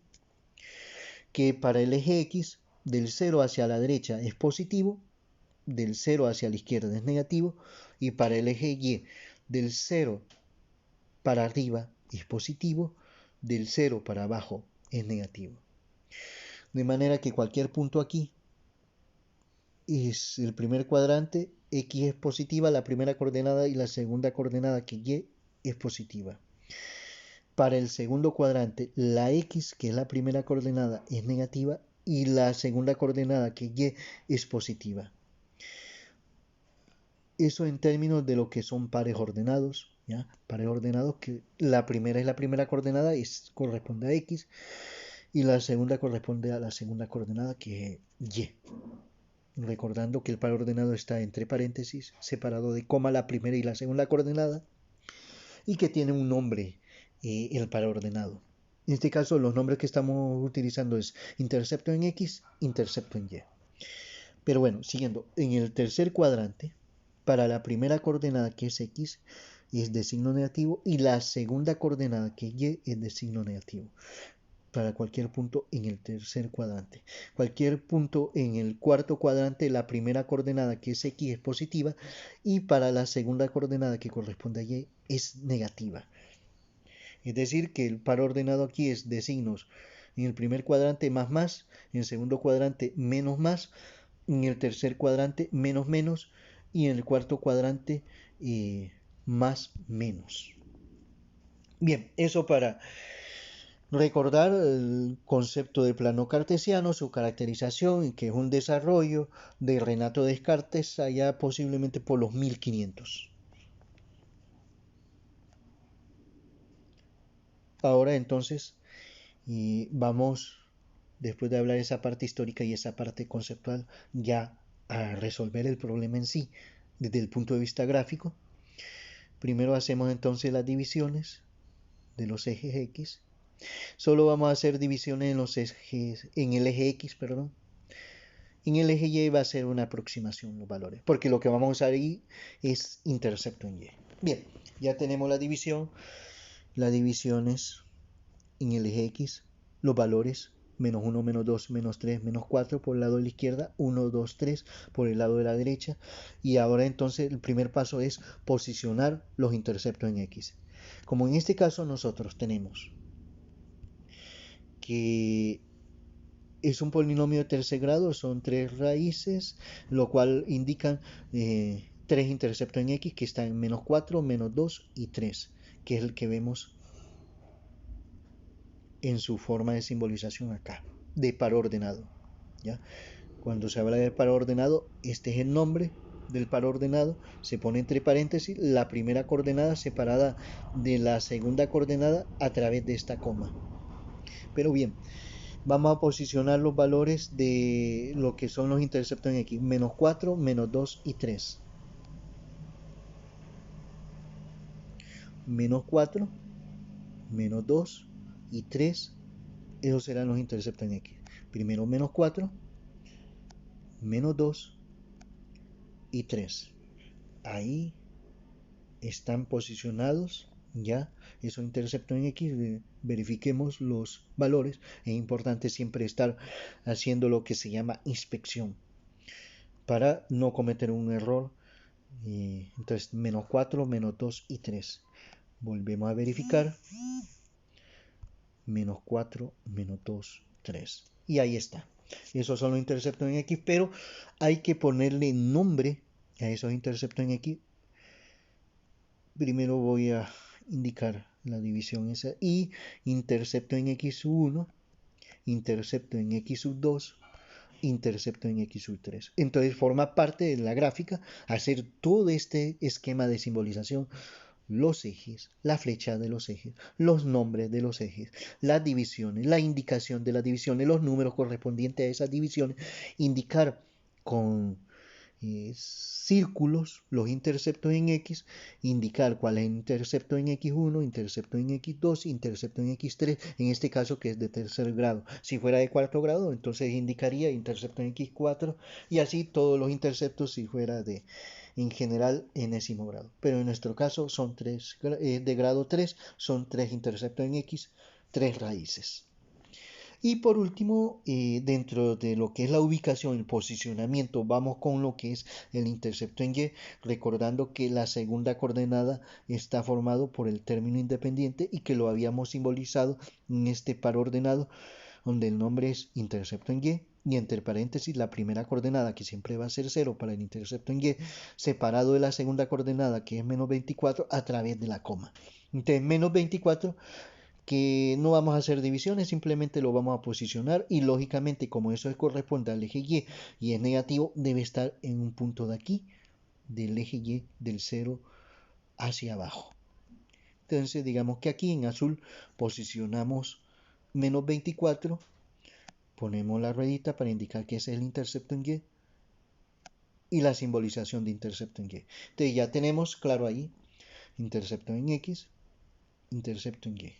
que para el eje X, del 0 hacia la derecha es positivo, del 0 hacia la izquierda es negativo, y para el eje Y, del 0 para arriba es positivo, del 0 para abajo es negativo. De manera que cualquier punto aquí es el primer cuadrante, X es positiva, la primera coordenada, y la segunda coordenada, que Y, es positiva. Para el segundo cuadrante, la X, que es la primera coordenada, es negativa, y la segunda coordenada, que Y, es positiva. Eso en términos de lo que son pares ordenados, ¿ya? Pares ordenados que la primera es la primera coordenada, corresponde a X, y la segunda corresponde a la segunda coordenada, que es Y. Recordando que el par ordenado está entre paréntesis, separado de coma la primera y la segunda coordenada, y que tiene un nombre el par ordenado. En este caso los nombres que estamos utilizando es intercepto en X, intercepto en Y. Pero bueno, siguiendo, en el tercer cuadrante, para la primera coordenada, que es X, es de signo negativo, y la segunda coordenada, que es Y, es de signo negativo para cualquier punto en el tercer cuadrante. Cualquier punto en el cuarto cuadrante, la primera coordenada, que es X, es positiva, y para la segunda coordenada, que corresponde a Y, es negativa. Es decir, que el par ordenado aquí es de signos en el primer cuadrante más, en el segundo cuadrante menos, en el tercer cuadrante menos, y en el cuarto cuadrante más menos. Bien, eso para recordar el concepto de plano cartesiano, su caracterización, que es un desarrollo de Renato Descartes allá posiblemente por los 1500. Ahora entonces vamos, después de hablar de esa parte histórica y esa parte conceptual, ya a resolver el problema en sí desde el punto de vista gráfico. Primero hacemos entonces las divisiones de los ejes X. Solo vamos a hacer divisiones en los ejes, en el eje X, perdón. En el eje Y va a ser una aproximación los valores, porque lo que vamos a usar ahí es intercepto en Y. Bien, ya tenemos la división. La división es en el eje X, los valores menos 1, menos 2, menos 3, menos 4 por el lado de la izquierda, 1, 2, 3 por el lado de la derecha. Y ahora entonces el primer paso es posicionar los interceptos en X. Como en este caso nosotros tenemos que es un polinomio de tercer grado, son tres raíces, lo cual indican tres interceptos en X que están en menos 4, menos 2 y 3, que es el que vemos en su forma de simbolización acá, de par ordenado. ¿Ya? Cuando se habla de par ordenado, este es el nombre del par ordenado, se pone entre paréntesis la primera coordenada separada de la segunda coordenada a través de esta coma. Pero bien, vamos a posicionar los valores de lo que son los interceptos en X, menos 4, menos 2 y 3. Menos 4, menos 2 y 3, esos serán los interceptos en X. Primero menos 4, menos 2 y 3. Ahí están posicionados ya esos interceptos en X. Verifiquemos los valores. Es importante siempre estar haciendo lo que se llama inspección para no cometer un error. Entonces menos 4, menos 2 y 3. Volvemos a verificar. Menos 4, menos 2, 3. Y ahí está. Esos son los interceptos en X, pero hay que ponerle nombre a esos interceptos en X. Primero voy a indicar la división esa y intercepto en X1, intercepto en X2, intercepto en X3. Entonces forma parte de la gráfica hacer todo este esquema de simbolización, los ejes, la flecha de los ejes, los nombres de los ejes, las divisiones, la indicación de las divisiones, los números correspondientes a esas divisiones, indicar con círculos los interceptos en X, indicar cuál es el intercepto en X1, intercepto en X2, intercepto en X3, en este caso que es de tercer grado. Si fuera de cuarto grado, entonces indicaría intercepto en X4 y así todos los interceptos si fuera de en general enésimo grado. Pero en nuestro caso son tres de grado 3, son tres interceptos en X, tres raíces. Y por último, dentro de lo que es la ubicación, el posicionamiento, vamos con lo que es el intercepto en Y, recordando que la segunda coordenada está formado por el término independiente y que lo habíamos simbolizado en este par ordenado, donde el nombre es intercepto en y entre paréntesis la primera coordenada, que siempre va a ser 0 para el intercepto en Y, separado de la segunda coordenada, que es menos 24, a través de la coma. Entonces, menos 24 que no vamos a hacer divisiones, simplemente lo vamos a posicionar y lógicamente como eso corresponde al eje y es negativo, debe estar en un punto de aquí, del eje Y, del 0 hacia abajo. Entonces digamos que aquí en azul posicionamos menos 24, ponemos la ruedita para indicar que ese es el intercepto en y la simbolización de intercepto en Y. Entonces ya tenemos claro ahí, intercepto en X, intercepto en Y.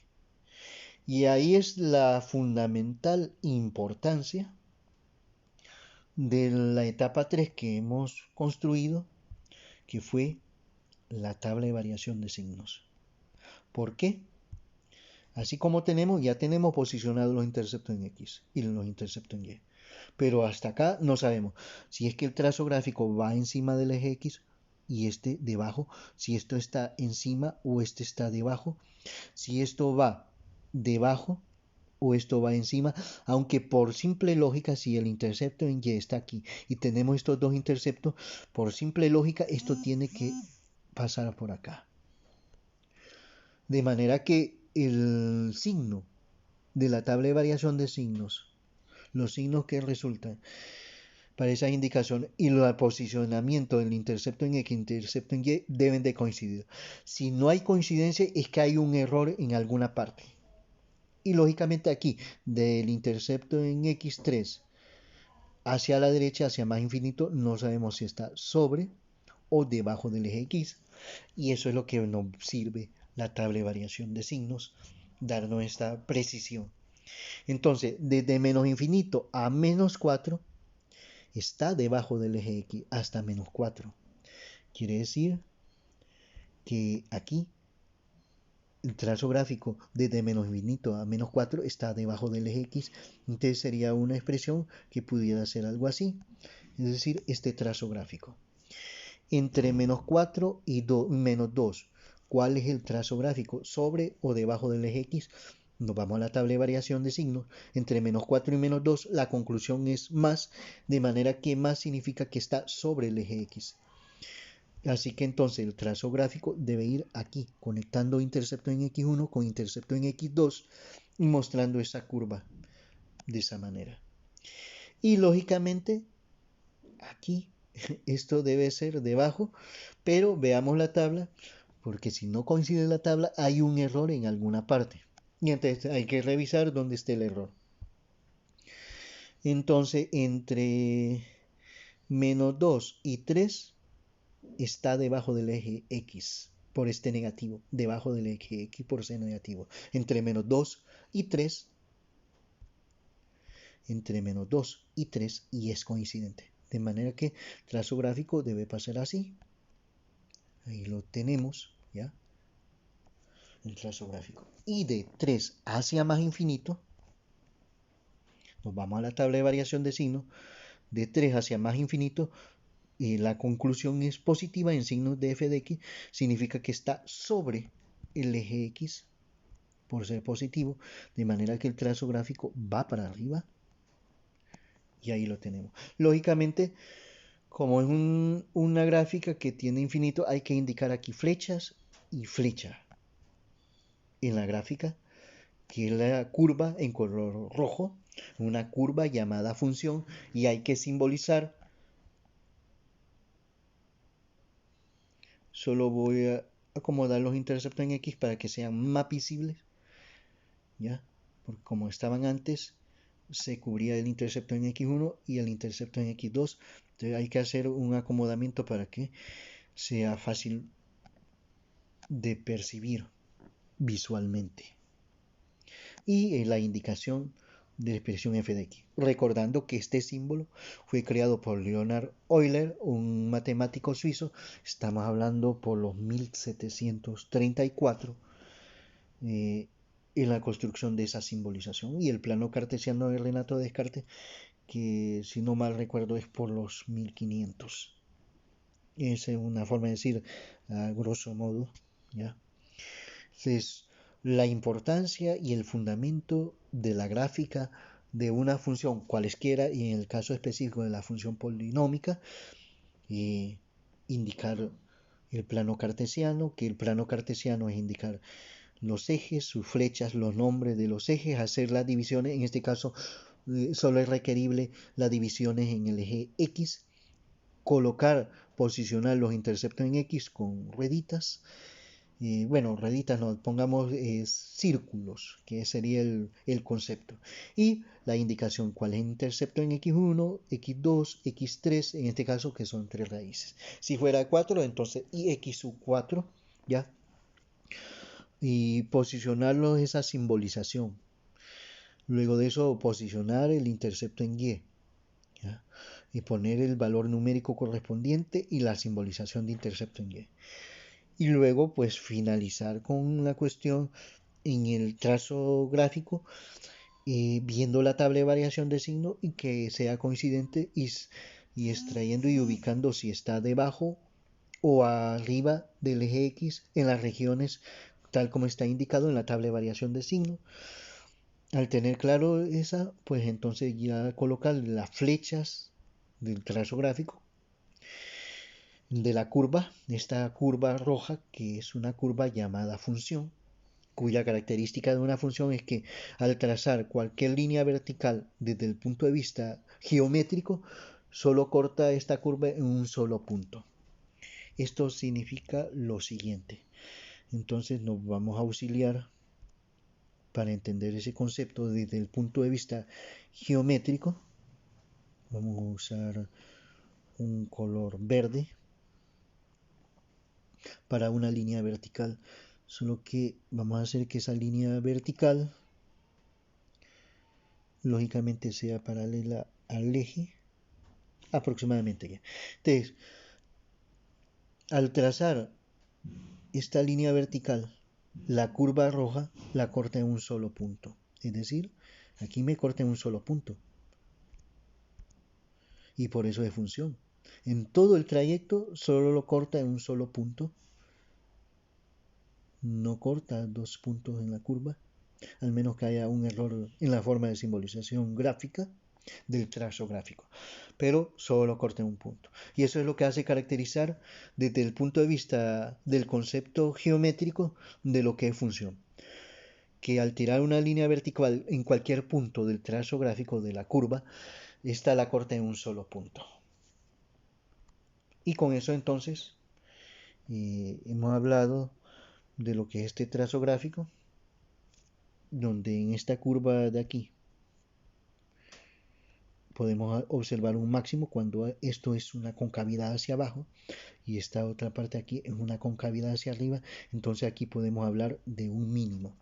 Y ahí es la fundamental importancia de la etapa 3 que hemos construido, que fue la tabla de variación de signos. ¿Por qué? Así como ya tenemos posicionados los interceptos en X y los interceptos en Y. Pero hasta acá no sabemos si es que el trazo gráfico va encima del eje X y este debajo, si esto está encima o este está debajo, si esto va debajo o esto va encima, aunque por simple lógica, si el intercepto en Y está aquí y tenemos estos dos interceptos, por simple lógica esto tiene que pasar por acá. De manera que el signo de la tabla de variación de signos, los signos que resultan para esa indicación y el posicionamiento del intercepto en X y intercepto en Y deben de coincidir. Si no hay coincidencia es que hay un error en alguna parte. Y lógicamente aquí, del intercepto en x3 hacia la derecha, hacia más infinito, no sabemos si está sobre o debajo del eje X. Y eso es lo que nos sirve la tabla de variación de signos, darnos esta precisión. Entonces, desde menos infinito a menos 4 está debajo del eje X hasta menos 4. Quiere decir que aquí el trazo gráfico desde menos infinito a menos 4 está debajo del eje X. Entonces sería una expresión que pudiera ser algo así. Es decir, este trazo gráfico. Entre menos 4 y menos 2. ¿Cuál es el trazo gráfico? ¿Sobre o debajo del eje X? Nos vamos a la tabla de variación de signos. Entre menos 4 y menos 2 la conclusión es más, de manera que más significa que está sobre el eje X. Así que entonces el trazo gráfico debe ir aquí, conectando intercepto en x1 con intercepto en x2 y mostrando esa curva de esa manera. Y lógicamente aquí esto debe ser debajo, pero veamos la tabla, porque si no coincide la tabla hay un error en alguna parte. Y entonces hay que revisar dónde está el error. Entonces entre menos 2 y 3 está debajo del eje X por este negativo, debajo del eje X por ser negativo. Entre menos 2 y 3, entre menos 2 y 3 y es coincidente. De manera que el trazo gráfico debe pasar así. Ahí lo tenemos, ¿ya? El trazo gráfico. Y de 3 hacia más infinito, nos vamos a la tabla de variación de signos, de 3 hacia más infinito, la conclusión es positiva en signos de f de x, significa que está sobre el eje x por ser positivo, de manera que el trazo gráfico va para arriba y ahí lo tenemos. Lógicamente, como es una gráfica que tiene infinito, hay que indicar aquí flechas y flecha en la gráfica, que es la curva en color rojo, una curva llamada función, y hay que simbolizar. Solo voy a acomodar los interceptos en X para que sean más visibles, ¿ya? Porque como estaban antes, se cubría el intercepto en X1 y el intercepto en X2. Entonces hay que hacer un acomodamiento para que sea fácil de percibir visualmente. Y la indicación de la expresión f de x. Recordando que este símbolo fue creado por Leonhard Euler, un matemático suizo. Estamos hablando por los 1734 en la construcción de esa simbolización. Y el plano cartesiano de Renato Descartes, que si no mal recuerdo es por los 1500. Esa es una forma de decir a grosso modo, ¿ya? Entonces, la importancia y el fundamento de la gráfica de una función cualesquiera, y en el caso específico de la función polinómica, indicar el plano cartesiano, que el plano cartesiano es indicar los ejes, sus flechas, los nombres de los ejes, hacer las divisiones, en este caso solo es requerible las divisiones en el eje X, colocar, posicionar los interceptos en X con rueditas. Bueno, rueditas no, pongamos círculos, que sería el concepto. Y la indicación, cuál es el intercepto en x1, x2, x3, en este caso que son tres raíces. Si fuera 4, entonces y x sub 4, ¿ya? Y posicionarlo esa simbolización. Luego de eso, posicionar el intercepto en y, ¿ya? Y poner el valor numérico correspondiente y la simbolización de intercepto en y. Y luego pues finalizar con la cuestión en el trazo gráfico, viendo la tabla de variación de signo y que sea coincidente y extrayendo y ubicando si está debajo o arriba del eje X en las regiones tal como está indicado en la tabla de variación de signo. Al tener claro esa, pues entonces ya colocar las flechas del trazo gráfico de la curva, esta curva roja que es una curva llamada función, cuya característica de una función es que al trazar cualquier línea vertical desde el punto de vista geométrico, solo corta esta curva en un solo punto. Esto significa lo siguiente. Entonces nos vamos a auxiliar para entender ese concepto desde el punto de vista geométrico, vamos a usar un color verde para una línea vertical, solo que vamos a hacer que esa línea vertical lógicamente sea paralela al eje aproximadamente. Entonces, al trazar esta línea vertical, la curva roja la corta en un solo punto, es decir, aquí me corta en un solo punto, y por eso es función. En todo el trayecto solo lo corta en un solo punto, no corta dos puntos en la curva, al menos que haya un error en la forma de simbolización gráfica del trazo gráfico, pero solo corta en un punto. Y eso es lo que hace caracterizar desde el punto de vista del concepto geométrico de lo que es función. Que al tirar una línea vertical en cualquier punto del trazo gráfico de la curva, esta la corta en un solo punto. Y con eso entonces hemos hablado de lo que es este trazo gráfico, donde en esta curva de aquí podemos observar un máximo cuando esto es una concavidad hacia abajo y esta otra parte aquí es una concavidad hacia arriba, entonces aquí podemos hablar de un mínimo.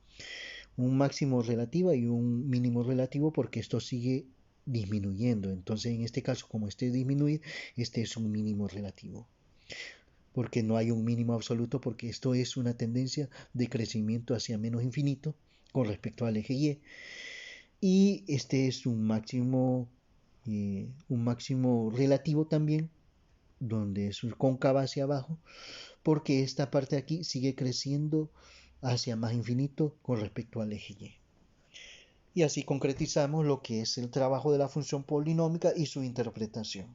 Un máximo relativo y un mínimo relativo porque esto sigue disminuyendo. Entonces en este caso, como este disminuye, este es un mínimo relativo. Porque no hay un mínimo absoluto, porque esto es una tendencia de crecimiento hacia menos infinito con respecto al eje Y. Y este es un máximo relativo también, donde es cóncava hacia abajo, porque esta parte de aquí sigue creciendo hacia más infinito con respecto al eje Y. Y así concretizamos lo que es el trabajo de la función polinómica y su interpretación.